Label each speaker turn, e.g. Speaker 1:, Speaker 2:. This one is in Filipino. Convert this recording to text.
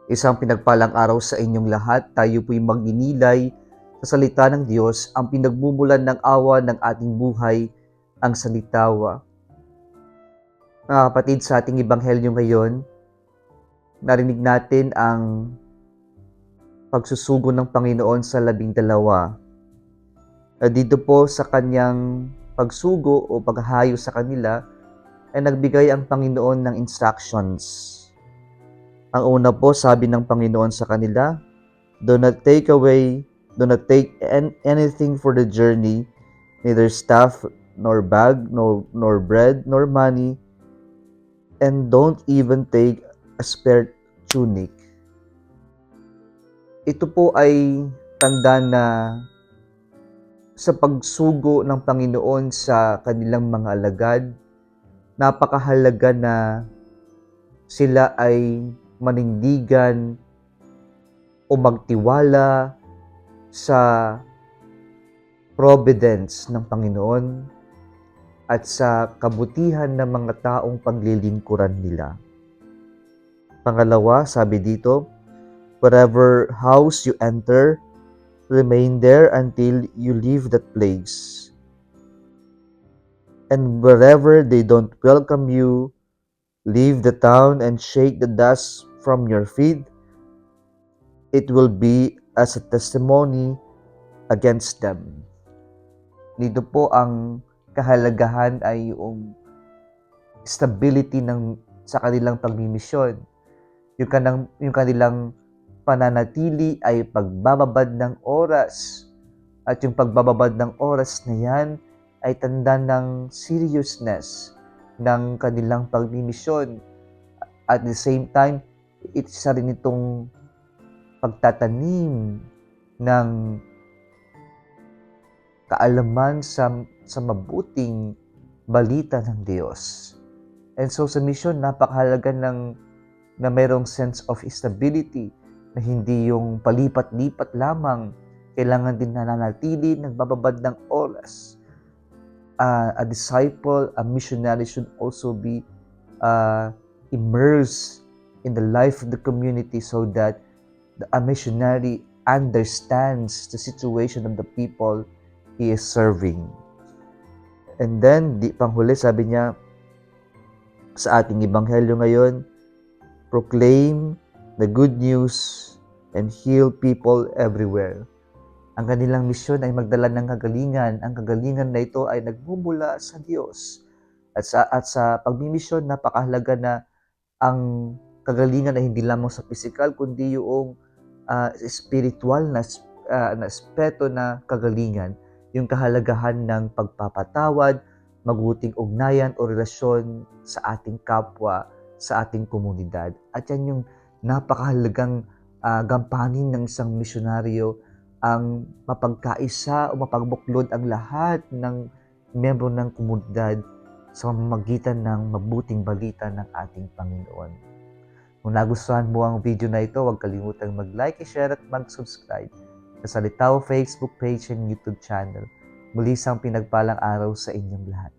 Speaker 1: Isang pinagpalang araw sa inyong lahat. Tayo po'y magninilay sa salita ng Diyos, ang pinagmumulan ng awa ng ating buhay, ang salitawa. Mga kapatid, sa ating ebanghelyo ngayon, narinig natin ang pagsusugo ng Panginoon sa 12. Dito po sa kanyang pagsugo o paghahayo sa kanila, ay nagbigay ang Panginoon ng instructions. Ang una po, sabi ng Panginoon sa kanila, do not take anything for the journey, neither staff, nor bag, nor bread, nor money, and don't even take a spare tunic. Ito po ay tanda na sa pagsugo ng Panginoon sa kanilang mga alagad, napakahalaga na sila ay manindigan o magtiwala sa providence ng Panginoon at sa kabutihan ng mga taong paglilingkuran nila. Pangalawa, sabi dito, whatever house you enter, remain there until you leave that place. And wherever they don't welcome you, leave the town and shake the dust from your feet. It will be as a testimony against them. Dito po ang kahalagahan ay yung stability sa kanilang pagmimisyon. Yung kanilang pananatili ay pagbababad ng oras. At yung pagbababad ng oras na yan ay tanda ng seriousness ng kanilang pagmimisyon. At the same time, isa rin itong pagtatanim ng kaalaman sa mabuting balita ng Diyos. And so sa mission, napakahalaga na mayroong sense of stability, na hindi yung palipat-lipat lamang. Kailangan din nananatili, nagbababad ng oras. A disciple, a missionary should also be immersed in the life of the community so that a missionary understands the situation of the people he is serving. And then, panghuli, sabi niya sa ating ebanghelyo ngayon, proclaim the good news and heal people everywhere. Ang kanilang misyon ay magdala ng kagalingan. Ang kagalingan na ito ay nagmumula sa Diyos. At sa pagmimisyon, napakahalaga na ang kagalingan ay hindi lamang sa physical, kundi yung spiritual na aspeto na kagalingan. Yung kahalagahan ng pagpapatawad, mabuting ugnayan o relasyon sa ating kapwa, sa ating komunidad. At yan yung napakahalagang gampanin ng isang misyonaryo, ang mapagkaisa o mapagbuklod ang lahat ng miyembro ng komunidad sa pamamagitan ng mabuting balita ng ating Panginoon. Kung nagustuhan mo ang video na ito, huwag kalimutang mag-like, i-share at mag-subscribe sa Salitaw Facebook page and YouTube channel. Muli isang pinagpalang araw sa inyong lahat.